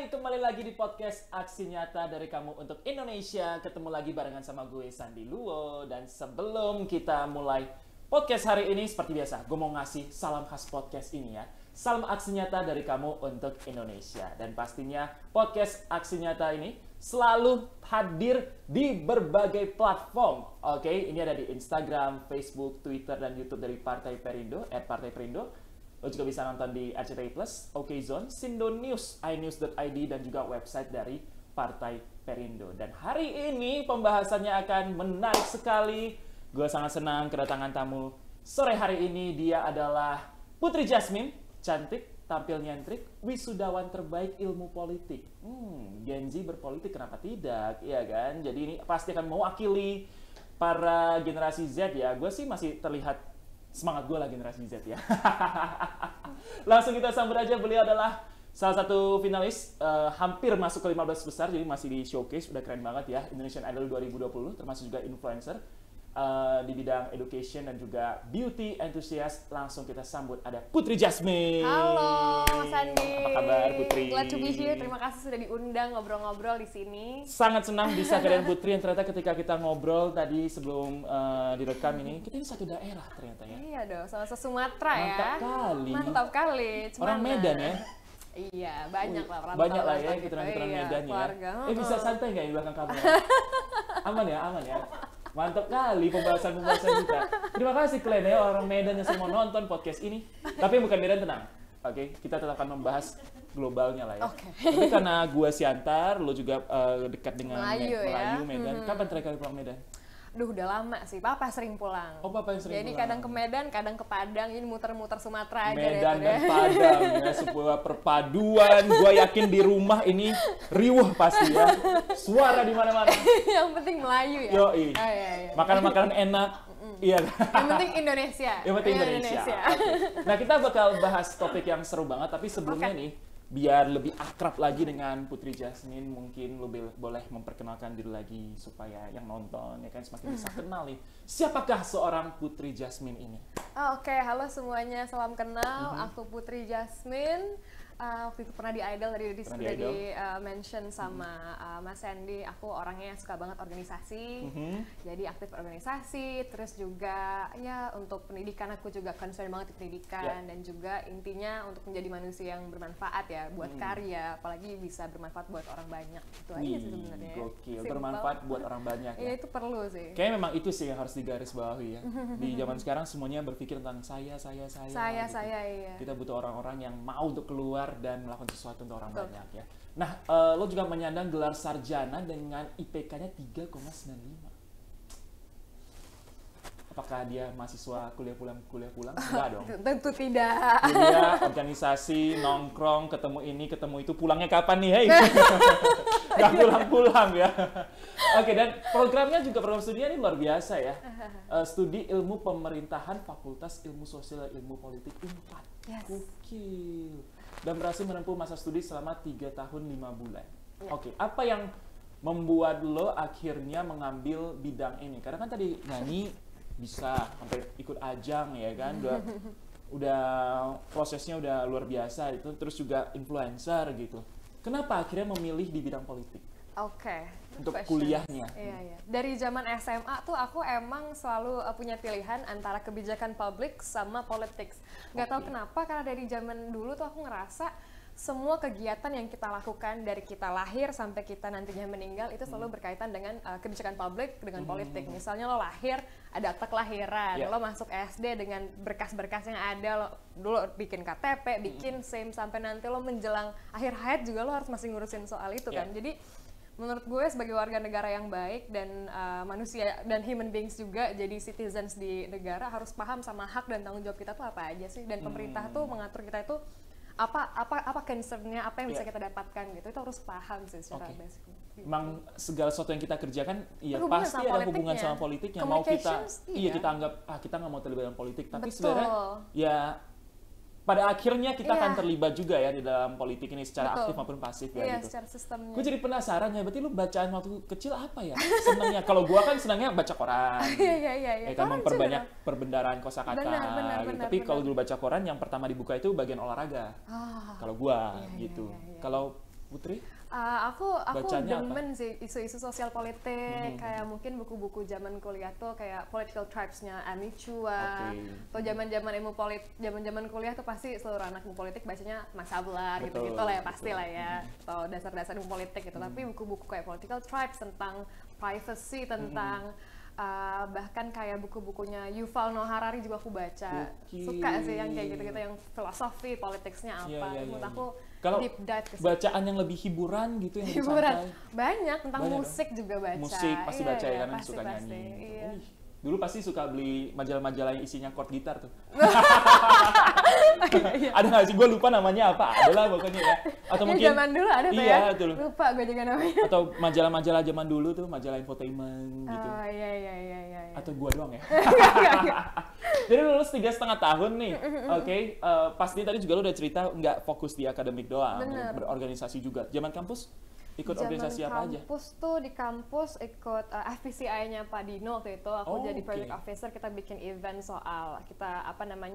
Hai, kembali lagi di podcast Aksi Nyata dari Kamu untuk Indonesia. Ketemu lagi barengan sama gue, Sandi Luo. Dan sebelum kita mulai podcast hari ini, seperti biasa, gue mau ngasih salam khas podcast ini ya. Salam Aksi Nyata dari Kamu untuk Indonesia. Dan pastinya podcast Aksi Nyata ini selalu hadir di berbagai platform. Oke, ini ada di Instagram, Facebook, Twitter, dan YouTube dari Partai Perindo, @partai-perindo. Lo juga bisa nonton di RCTI Plus, Okezone, Sindo News, inews.id, dan juga website dari Partai Perindo. Dan hari ini pembahasannya akan menarik sekali. Gue sangat senang kedatangan tamu sore hari ini. Dia adalah Putri Jasmine, cantik, tampil nyentrik, wisudawan terbaik ilmu politik. Gen Z berpolitik, kenapa tidak? Iya kan? Jadi ini pasti akan mewakili para generasi Z ya. Gue sih masih terlihat semangat gue lah generasi Z ya. Langsung kita sambut aja, beliau adalah salah satu finalis hampir masuk ke 15 besar, jadi masih di showcase, udah keren banget ya. Indonesian Idol 2020, termasuk juga influencer di bidang education dan juga beauty enthusiast. Langsung kita sambut, ada Putri Jasmine. Halo Mas Andi. Apa kabar Putri? Glad to be here. Terima kasih sudah diundang ngobrol-ngobrol di sini. Sangat senang bisa kalian Putri, yang ternyata ketika kita ngobrol tadi sebelum direkam ini, kita ini satu daerah ternyata ya. Iya dong, sama Sumatera ya. Mantap kali. Mantap kali. Orang Medan ya. Iya, banyak lah orang Banyak lah ya kita orang Medan ya. Bisa santai nggak di belakang kamu? Aman ya, aman ya. Mantap kali pembahasan kita. Terima kasih kalian ya orang Medan yang semua nonton podcast ini. Tapi bukan Medan, tenang. Oke, kita tetap akan membahas globalnya lah ya. Tapi karena gua Siantar, lo juga dekat dengan Melayu, Medan. Kapan terakhir kali pulang Medan? Duh, udah lama sih. Papa sering pulang. Oh, Papa yang sering Jadi pulang. kadang ke Medan, kadang ke Padang. Ini muter-muter Sumatera aja. Medan dan Padang ya, sebuah perpaduan. Gua yakin di rumah ini riuh pasti ya. Suara di mana-mana. Yang penting Melayu ya. Yoi. Oh, iya. Makanan-makanan enak. Iya. Yang penting Indonesia. Yang penting Indonesia. Okay. Nah, kita bakal bahas topik yang seru banget, tapi sebelumnya nih, biar lebih akrab lagi dengan Putri Jasmine, mungkin lo boleh memperkenalkan diri lagi supaya yang nonton ya kan semakin bisa kenal nih. Siapakah seorang Putri Jasmine ini? Oke, halo semuanya, salam kenal. Aku Putri Jasmine. Waktu itu pernah di Idol, tadi sudah di-mention sama Mas Sandy. Aku orangnya yang suka banget organisasi, jadi aktif organisasi. Terus juga ya untuk pendidikan, aku juga concern banget di pendidikan. Dan juga intinya untuk menjadi manusia yang bermanfaat ya, buat karya, apalagi bisa bermanfaat buat orang banyak. Itu aja sih sebenarnya. Gokil, bermanfaat buat orang banyak ya. Iya, itu perlu sih. Kayaknya memang itu sih yang harus digarisbawahi ya. Di zaman sekarang semuanya berpikir tentang saya gitu. Iya. Kita butuh orang-orang yang mau untuk keluar dan melakukan sesuatu untuk orang banyak ya. Nah, lo juga menyandang gelar sarjana dengan IPK-nya 3,95. Apakah dia mahasiswa kuliah pulang? Enggak dong. Tentu tidak. Kuliah, organisasi, nongkrong, ketemu ini, ketemu itu. Pulangnya kapan nih, hei? Nggak pulang-pulang ya. Oke, dan programnya juga program studinya ini luar biasa ya. Studi Ilmu Pemerintahan, Fakultas Ilmu Sosial dan Ilmu Politik Unpad. Gokil. Dan berhasil menempuh masa studi selama 3 tahun 5 bulan. Oke, apa yang membuat lo akhirnya mengambil bidang ini? Karena kan tadi nyanyi bisa sampai ikut ajang ya kan, udah prosesnya udah luar biasa itu, terus juga influencer gitu. Kenapa akhirnya memilih di bidang politik? Untuk kuliahnya. Iya. Dari zaman SMA tuh aku emang selalu punya pilihan antara kebijakan publik sama politics. Gak tahu kenapa, karena dari zaman dulu tuh aku ngerasa semua kegiatan yang kita lakukan dari kita lahir sampai kita nantinya meninggal itu selalu berkaitan dengan kebijakan publik dengan politik. Misalnya lo lahir ada akte kelahiran, lo masuk SD dengan berkas-berkas yang ada, lo dulu bikin KTP, bikin SIM, sampai nanti lo menjelang akhir hayat juga lo harus masih ngurusin soal itu kan. Jadi menurut gue sebagai warga negara yang baik dan manusia dan human beings juga, jadi citizens di negara harus paham sama hak dan tanggung jawab kita tuh apa aja sih, dan pemerintah tuh mengatur kita itu apa concernnya, apa yang bisa kita dapatkan gitu, itu harus paham sih secara basic. Emang segala sesuatu yang kita kerjakan ya pasti ada hubungan sama politiknya. Mau kita kita anggap kita nggak mau terlibat dalam politik, tapi sebenarnya ya pada akhirnya kita akan terlibat juga ya di dalam politik ini secara aktif maupun pasif ya gitu. Secara sistemnya. Gue jadi penasaran ya, berarti lu bacaan waktu kecil apa ya? Senangnya, kalau gua kan senangnya baca koran. Iya. Kan memperbanyak perbendaharaan kosakata. Gitu. Tapi kalau dulu baca koran yang pertama dibuka itu bagian olahraga. Kalau gua gitu. Kalau Putri? Aku Bacanya demen sih isu-isu sosial politik, kayak mungkin buku-buku zaman kuliah tuh kayak Political Tribes-nya Amy Chua, atau zaman-zaman zaman kuliah tuh pasti seluruh anak ilmu politik bacanya Max Havelaar gitu-gitu lah ya, pasti lah ya, atau dasar-dasar ilmu politik gitu. Tapi buku-buku kayak Political Tribes tentang privacy, tentang bahkan kayak buku-bukunya Yuval Noah Harari juga aku baca. Suka sih yang kayak gitu-gitu, yang filosofi politiknya apa. Menurut aku kalau deep dive ke bacaan yang lebih hiburan gitu, yang hiburan santai. banyak tentang musik dong. Juga baca. Musik pasti baca ya, karena pasti, suka pasti, nyanyi. Iya. Dulu pasti suka beli majalah-majalah yang isinya chord gitar tuh. Ada nggak sih? Gue lupa namanya apa. Adalah pokoknya ya. Atau mungkin zaman dulu ada tuh iya, ya. Betul. Lupa gue juga namanya. Atau majalah-majalah zaman dulu tuh, majalah infotainment gitu. Oh iya. Atau gua doang ya. Jadi lulus 3,5 tahun nih. Oke, pasti tadi juga lu udah cerita nggak fokus di akademik doang, berorganisasi juga. Zaman kampus ikut organisasi apa aja? Kampus tuh di kampus ikut FPCI-nya Pak Dino waktu itu. Aku jadi project officer, kita bikin event soal kita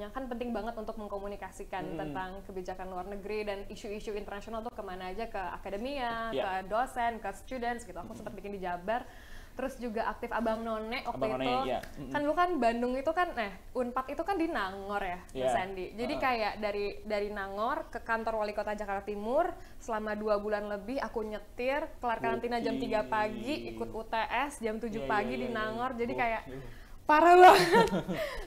kan penting banget untuk mengkomunikasikan tentang kebijakan luar negeri dan isu-isu internasional tuh kemana aja, ke akademia, ke dosen, ke students gitu. Aku sempat bikin di Jabar. Terus juga aktif Abang None waktu itu. Kan dulu kan Bandung itu kan, Unpad itu kan di Nangor ya, Mas Andi. Jadi kayak dari Nangor ke kantor Wali Kota Jakarta Timur selama 2 bulan lebih aku nyetir, kelar karantina jam 3 pagi, ikut UTS jam 7 pagi di Nangor. Jadi kayak parah banget.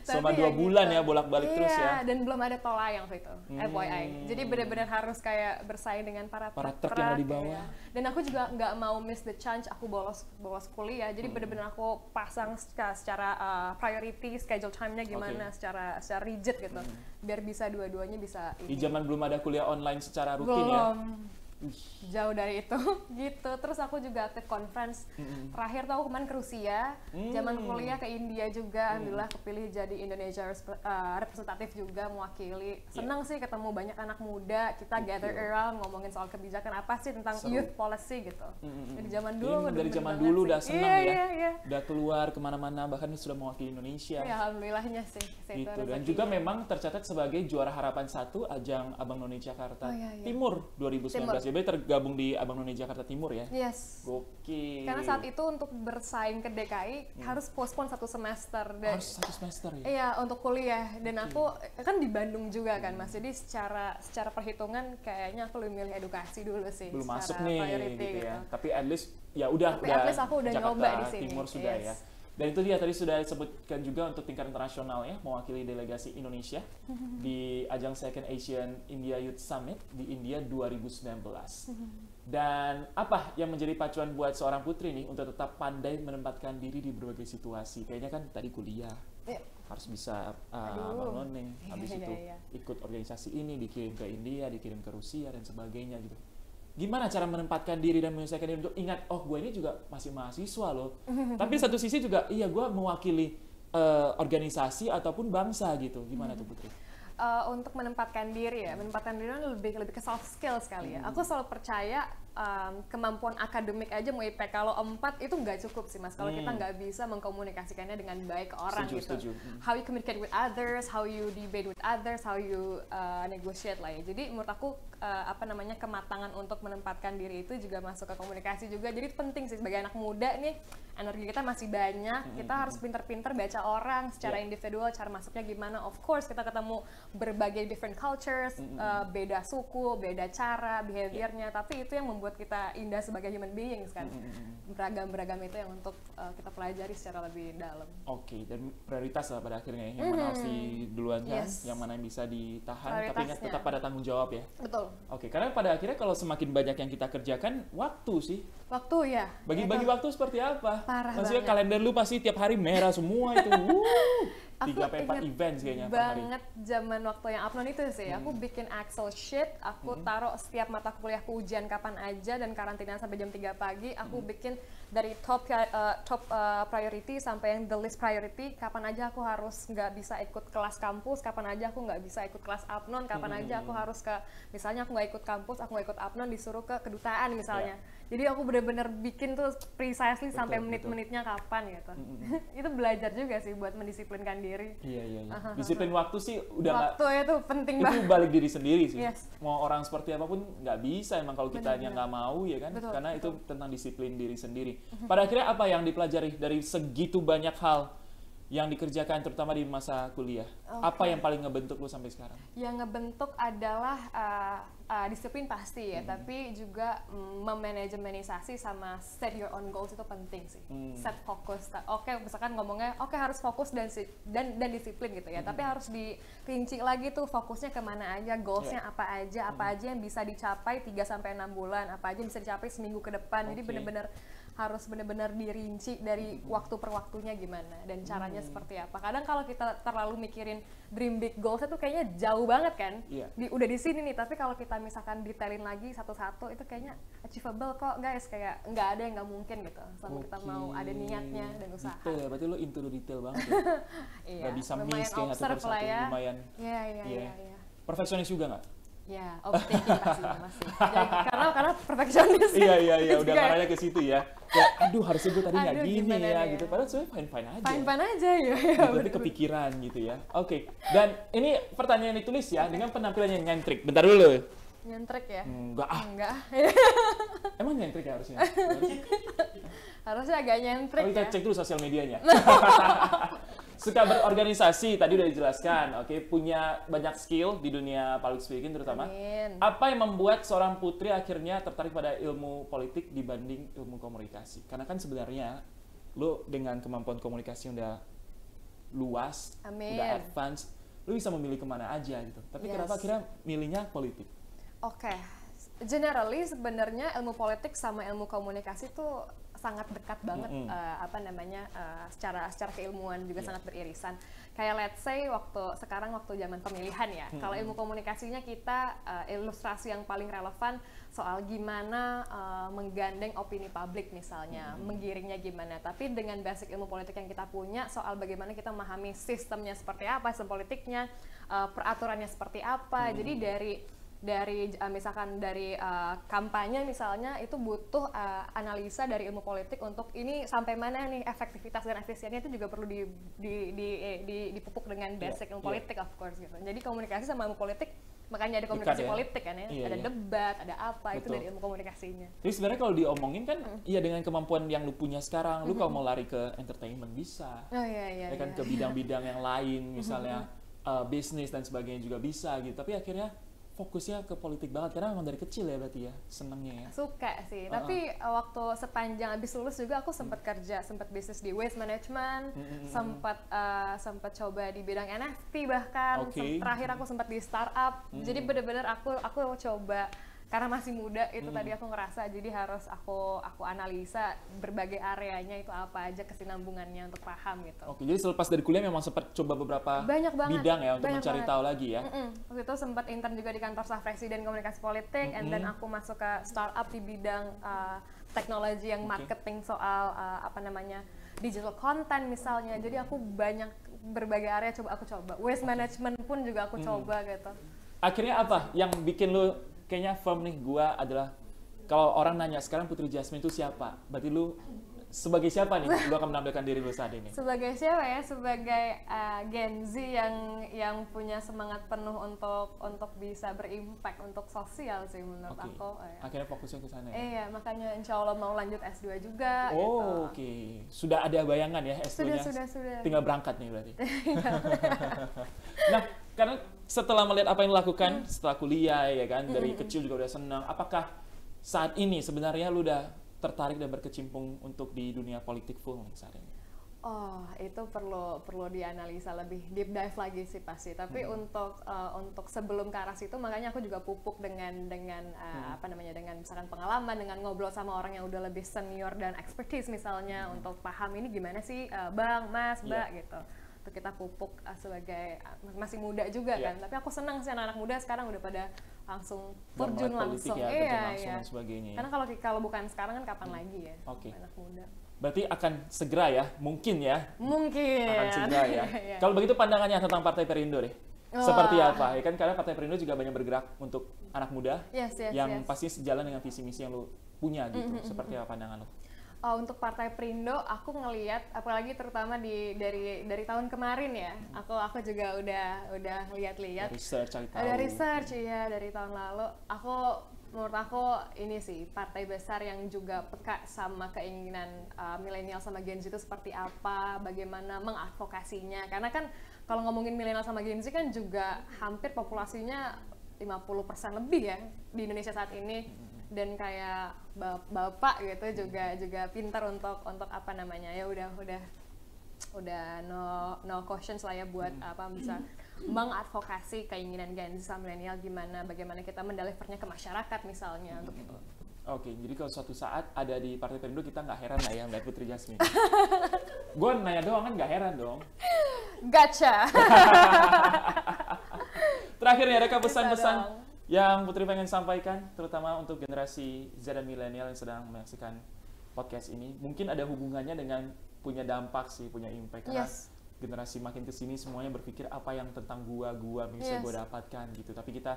Selama 2 bulan ya bolak-balik terus ya. Dan belum ada tol layang waktu itu, FYI. Jadi benar-benar harus kayak bersaing dengan para truk yang ada di bawah. Ya. Dan aku juga nggak mau miss the chance aku bolos kuliah. Jadi benar-benar aku pasang secara priority, schedule time-nya gimana, secara rigid gitu. Biar bisa dua-duanya bisa Di zaman belum ada kuliah online secara rutin ya. Jauh dari itu gitu. Terus aku juga aktif conference. Terakhir tuh aku kemarin ke Rusia, zaman kuliah ke India juga. Alhamdulillah kepilih jadi Indonesia representatif juga, mewakili. Senang sih ketemu banyak anak muda, kita gather around ngomongin soal kebijakan apa sih tentang youth policy gitu. Dari zaman dulu dari zaman dulu udah senang ya. Udah keluar kemana-mana, bahkan sudah mewakili Indonesia. Ya alhamdulillahnya sih gitu. Dan juga memang tercatat sebagai juara harapan 1 ajang Abang None Jakarta Timur 2019. Jadi tergabung di Abang None Jakarta Timur ya? Yes. Gokil. Karena saat itu untuk bersaing ke DKI harus postpone 1 semester. Harus 1 semester ya? Iya, untuk kuliah. Dan aku kan di Bandung juga kan Mas, jadi secara perhitungan kayaknya aku lebih milih edukasi dulu sih. Belum masuk nih gitu ya. Tapi at least ya at least aku udah Jakarta nyoba di sini. Timur sudah ya. Dan itu dia tadi sudah disebutkan juga untuk tingkat internasional ya, mewakili delegasi Indonesia di ajang Second Asian India Youth Summit di India 2019. Dan apa yang menjadi pacuan buat seorang putri nih untuk tetap pandai menempatkan diri di berbagai situasi? Kayaknya kan tadi kuliah, harus bisa Abang None, habis itu ikut organisasi ini, dikirim ke India, dikirim ke Rusia dan sebagainya gitu. Gimana cara menempatkan diri dan menyelesaikan diri untuk ingat, oh gue ini juga masih mahasiswa loh. Tapi satu sisi juga, iya gue mewakili organisasi ataupun bangsa gitu. Gimana tuh Putri? Untuk menempatkan diri lebih ke soft skill sekali ya. Aku selalu percaya kemampuan akademik aja mau IPK kalau 4 itu nggak cukup sih Mas. Kalau kita nggak bisa mengkomunikasikannya dengan baik ke orang gitu. How you communicate with others, how you debate with others, how you negotiate lah ya. Jadi menurut aku kematangan untuk menempatkan diri itu juga masuk ke komunikasi juga. Jadi penting sih sebagai anak muda nih, energi kita masih banyak, kita harus pinter-pinter baca orang secara individual, cara masuknya gimana. Of course kita ketemu berbagai different cultures, beda suku, beda cara, behaviornya, tapi itu yang membuat kita indah sebagai human beings kan. Beragam-beragam itu yang untuk kita pelajari secara lebih dalam. Oke, dan prioritas lah pada akhirnya yang mana harus diduluankan, yang mana yang bisa ditahan, tapi ingat tetap pada tanggung jawab ya. Betul. Oke, karena pada akhirnya kalau semakin banyak yang kita kerjakan, waktu sih. Waktu ya. Bagi-bagi waktu seperti apa? Parah maksudnya banget. Kalender lu pasti tiap hari merah semua itu. 3-4 event kayaknya banget zaman waktu yang Apnon itu sih. Aku bikin Excel sheet, aku taruh setiap mata kuliahku ujian kapan aja dan karantina sampai jam 3 pagi. Aku bikin dari top priority sampai yang the least priority. Kapan aja aku harus nggak bisa ikut kelas kampus, kapan aja aku nggak bisa ikut kelas Apnon, kapan aja aku harus misalnya aku nggak ikut kampus, aku nggak ikut Apnon, disuruh ke kedutaan misalnya. Jadi aku benar-benar bikin tuh precisely sampai menit-menitnya kapan gitu. Itu belajar juga sih buat mendisiplinkan diri. Iya. Disiplin waktu sih udah Waktu itu penting itu banget. balik diri sendiri sih. Yes. Mau orang seperti apapun nggak bisa emang kalau kita Benar-benar. nggak mau ya kan, Betul, karena betul. itu tentang disiplin diri sendiri. Pada akhirnya apa yang dipelajari dari segitu banyak hal yang dikerjakan terutama di masa kuliah? Apa yang paling ngebentuk lu sampai sekarang? Yang ngebentuk adalah disiplin pasti ya, tapi juga memanajemenisasi sama set your own goals itu penting sih. Set fokus. Oke, misalkan ngomongnya harus fokus dan disiplin gitu ya, tapi harus dirinci lagi tuh fokusnya kemana aja, goalsnya apa aja yang bisa dicapai 3-6 bulan, apa aja yang bisa dicapai seminggu ke depan. Jadi benar-benar harus benar-benar dirinci dari waktu per waktunya gimana dan caranya seperti apa. Kadang kalau kita terlalu mikirin dream big goals itu kayaknya jauh banget kan. Udah di sini nih, tapi kalau kita misalkan detailin lagi satu-satu itu kayaknya achievable kok guys, kayak nggak ada yang nggak mungkin gitu selama kita mau ada niatnya dan usaha. Detail ya, berarti lo into the detail banget ya. Nggak bisa miss kayak satu persatu, lumayan. Iya. Perfeksionis juga nggak? Ya, overthinking masih. Jadi, karena perfeksionis. Iya, udah ngarahnya ke situ ya. Ya, aduh harusnya gue tadi nggak gini ya, gitu. Padahal sebenarnya fine aja. Fine aja ya. Berarti kepikiran gitu ya. Oke. Dan ini pertanyaan yang ditulis ya dengan penampilan yang nyentrik. Bentar dulu. Nyentrik ya? Enggak. Emang nyentrik ya harusnya? Harusnya agak nyentrik. Kita cek dulu sosial medianya. Suka berorganisasi, tadi udah dijelaskan, oke, punya banyak skill di dunia public speaking terutama. Amin. Apa yang membuat seorang putri akhirnya tertarik pada ilmu politik dibanding ilmu komunikasi? Karena kan sebenarnya lo dengan kemampuan komunikasi yang udah luas, udah advance, lo bisa memilih kemana aja gitu. Tapi kenapa akhirnya milihnya politik? Oke, generally sebenarnya ilmu politik sama ilmu komunikasi tuh sangat dekat banget, secara keilmuan juga sangat beririsan. Kayak let's say sekarang waktu zaman pemilihan ya, kalau ilmu komunikasinya kita ilustrasi yang paling relevan soal gimana menggandeng opini publik misalnya, menggiringnya gimana. Tapi dengan basic ilmu politik yang kita punya soal bagaimana kita memahami sistemnya seperti apa, sistem politiknya, peraturannya seperti apa. Jadi misalkan dari kampanye misalnya itu butuh analisa dari ilmu politik untuk ini sampai mana nih efektivitas dan efisiennya, itu juga perlu dipupuk dengan basic ilmu politik of course gitu. Jadi komunikasi sama ilmu politik, makanya ada komunikasi politik kan ya, ada debat, ada apa, itu dari ilmu komunikasinya. Jadi sebenarnya kalau diomongin kan, ya dengan kemampuan yang lu punya sekarang, lu kalau mau lari ke entertainment bisa, ke bidang-bidang yang lain misalnya bisnis dan sebagainya juga bisa gitu. Tapi akhirnya fokusnya ke politik banget karena memang dari kecil ya berarti ya senengnya ya. Suka sih, tapi waktu sepanjang abis lulus juga aku sempat kerja, sempat bisnis di waste management, sempat coba di bidang NFT bahkan, terakhir aku sempat di startup. Jadi bener-bener aku coba, karena masih muda itu tadi aku ngerasa, jadi harus aku analisa berbagai areanya itu apa aja kesinambungannya untuk paham gitu. Oke, jadi selepas dari kuliah memang sempat coba beberapa bidang ya untuk mencari tahu lagi ya. Waktu itu sempat intern juga di kantor staf presiden komunikasi politik, and then aku masuk ke startup di bidang teknologi yang marketing soal digital content misalnya. Jadi aku banyak berbagai area aku coba. Waste management pun juga aku coba gitu. Akhirnya apa yang bikin lu kayaknya firm nih, gua adalah, kalau orang nanya sekarang Putri Jasmine itu siapa? Berarti lu sebagai siapa nih? Lu akan menampilkan diri lu saat ini? Sebagai siapa ya? Sebagai Gen Z yang punya semangat penuh untuk bisa berimpact untuk sosial sih menurut aku. Akhirnya fokusnya ke sana ya? Iya, makanya insya Allah mau lanjut S2 juga. Oke. Sudah ada bayangan ya S2-nya? Sudah. Tinggal berangkat nih berarti? Nah, karena setelah melihat apa yang dilakukan setelah kuliah ya kan, dari kecil juga udah senang, apakah saat ini sebenarnya lu udah tertarik dan berkecimpung untuk di dunia politik full saat ini? Oh, itu perlu dianalisa lebih deep dive lagi sih pasti. Tapi untuk sebelum ke arah situ, makanya aku juga pupuk dengan misalkan pengalaman, dengan ngobrol sama orang yang udah lebih senior dan expertise misalnya, untuk paham ini gimana sih Bang, Mas, Mbak gitu. Untuk kita pupuk sebagai masih muda juga kan. Tapi aku senang sih anak-anak muda sekarang udah pada langsung terjun langsung. Dan sebagainya. Karena kalau bukan sekarang kan kapan lagi ya anak muda. Berarti akan segera ya, mungkin ya. Mungkin. Akan segera ya. Kalau begitu pandangannya tentang Partai Perindo deh. Seperti apa? Ya kan karena Partai Perindo juga banyak bergerak untuk anak muda yang pasti sejalan dengan visi misi yang lu punya gitu. Seperti apa pandangan lu? Untuk Partai Perindo, aku ngelihat, apalagi terutama dari tahun kemarin ya, aku juga udah lihat-lihat. Dari research ya dari tahun lalu. Menurut aku ini sih partai besar yang juga peka sama keinginan milenial sama Gen Z itu seperti apa, bagaimana mengadvokasinya. Karena kan kalau ngomongin milenial sama Gen Z kan juga hampir populasinya 50% lebih ya di Indonesia saat ini. Dan kayak bapak gitu juga pintar untuk apa namanya ya udah no questions lah ya buat apa bisa mengadvokasi keinginan Gen Z sama milenial bagaimana kita mendelivernya ke masyarakat misalnya untuk itu. Oke, jadi kalau suatu saat ada di Partai Perindo kita nggak heran lah ya Mbak Putri Jasmine. Gue nanya doang kan nggak heran dong. Gotcha. Terakhir nih, adakah pesan-pesan yang Putri pengen sampaikan, terutama untuk generasi Z dan milenial yang sedang menyaksikan podcast ini? Mungkin ada hubungannya dengan punya dampak sih, punya impact. Karena generasi makin kesini semuanya berpikir apa yang tentang gua bisa gua dapatkan gitu. Tapi kita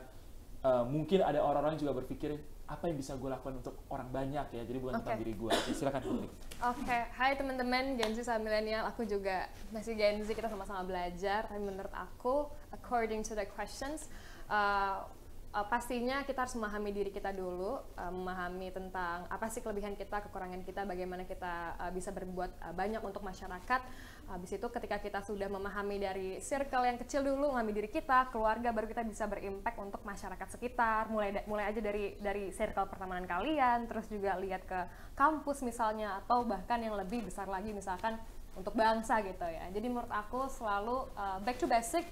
mungkin ada orang-orang juga berpikir apa yang bisa gua lakukan untuk orang banyak ya. Jadi bukan tentang diri gua. Silakan Putri. Hai teman-teman Gen Z sama milenial. Aku juga masih Gen Z, kita sama-sama belajar. Tapi menurut aku, according to the questions, pastinya kita harus memahami diri kita dulu, memahami tentang apa sih kelebihan kita, kekurangan kita, bagaimana kita bisa berbuat banyak untuk masyarakat. Habis itu ketika kita sudah memahami dari circle yang kecil dulu, memahami diri kita, keluarga, baru kita bisa berimpact untuk masyarakat sekitar. Mulai aja dari circle pertemanan kalian, terus juga lihat ke kampus misalnya, atau bahkan yang lebih besar lagi misalkan untuk bangsa gitu ya. Jadi menurut aku selalu back to basic.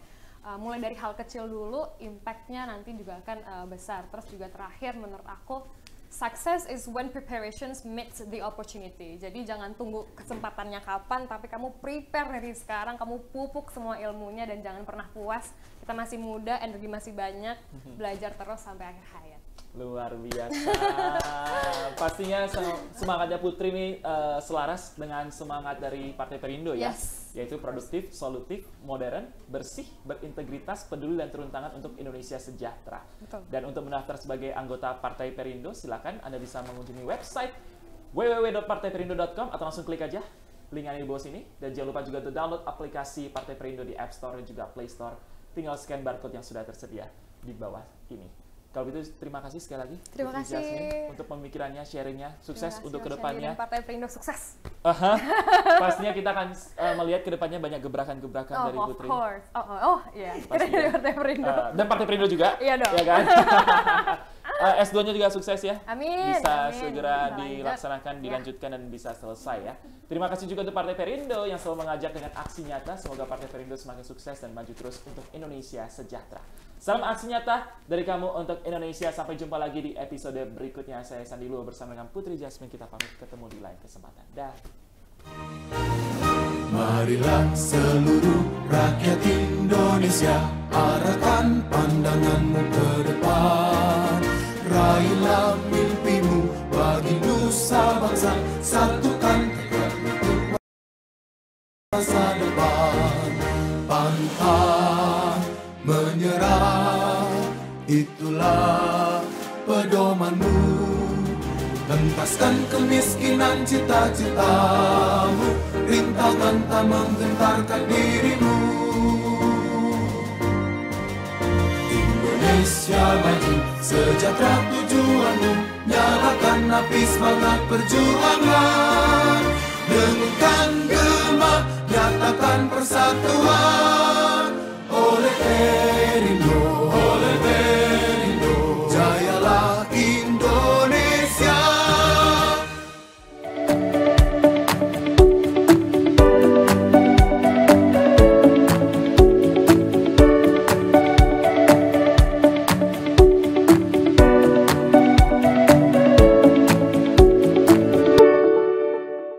Mulai dari hal kecil dulu, impact-nya nanti juga akan besar. Terus juga terakhir menurut aku, success is when preparations meets the opportunity. Jadi jangan tunggu kesempatannya kapan, tapi kamu prepare dari sekarang, kamu pupuk semua ilmunya dan jangan pernah puas. Kita masih muda, energi masih banyak, belajar terus sampai akhir hayat. Luar biasa. Pastinya semangatnya Putri ini selaras dengan semangat dari Partai Perindo ya. Yaitu produktif, solutif, modern, bersih, berintegritas, peduli dan turun tangan untuk Indonesia sejahtera. Betul. Dan untuk mendaftar sebagai anggota Partai Perindo, silakan Anda bisa mengunjungi website www.partaiperindo.com atau langsung klik aja link yang ada di bawah sini. Dan jangan lupa juga untuk download aplikasi Partai Perindo di App Store dan juga Play Store. Tinggal scan barcode yang sudah tersedia di bawah ini. Kalau begitu terima kasih sekali lagi. Terima kasih Jasmine, untuk pemikirannya, sharingnya, sukses untuk kedepannya. Partai Perindo sukses. Pastinya kita akan melihat kedepannya banyak gebrakan-gebrakan dari Putri. Of course. Iya. Kita dari Partai Perindo. Dan Partai Perindo juga. Iya dong. Ya kan? S2-nya juga sukses ya. Amin. Bisa segera dilaksanakan, dilanjutkan dan bisa selesai ya. Terima kasih juga untuk Partai Perindo yang selalu mengajak dengan aksi nyata. Semoga Partai Perindo semakin sukses dan maju terus untuk Indonesia sejahtera. Salam aksi nyata dari kamu untuk Indonesia. Sampai jumpa lagi di episode berikutnya. Saya Sandi Luo bersama dengan Putri Jasmine. Kita pamit ketemu di lain kesempatan. Dah. Marilah seluruh rakyat Indonesia, arahkan pandanganmu ke depan. Raihlah mimpimu bagi nusa bangsa, satukan tekad untuk masa depan. Pantang menyerah, itulah pedomanmu. Hentaskan kemiskinan cita-citamu, rintangan tak menggentarkan dirimu. Indonesia maju, sejahtera tujuanmu, nyalakan api semangat perjuangan. Dengungkan gema, nyatakan persatuan.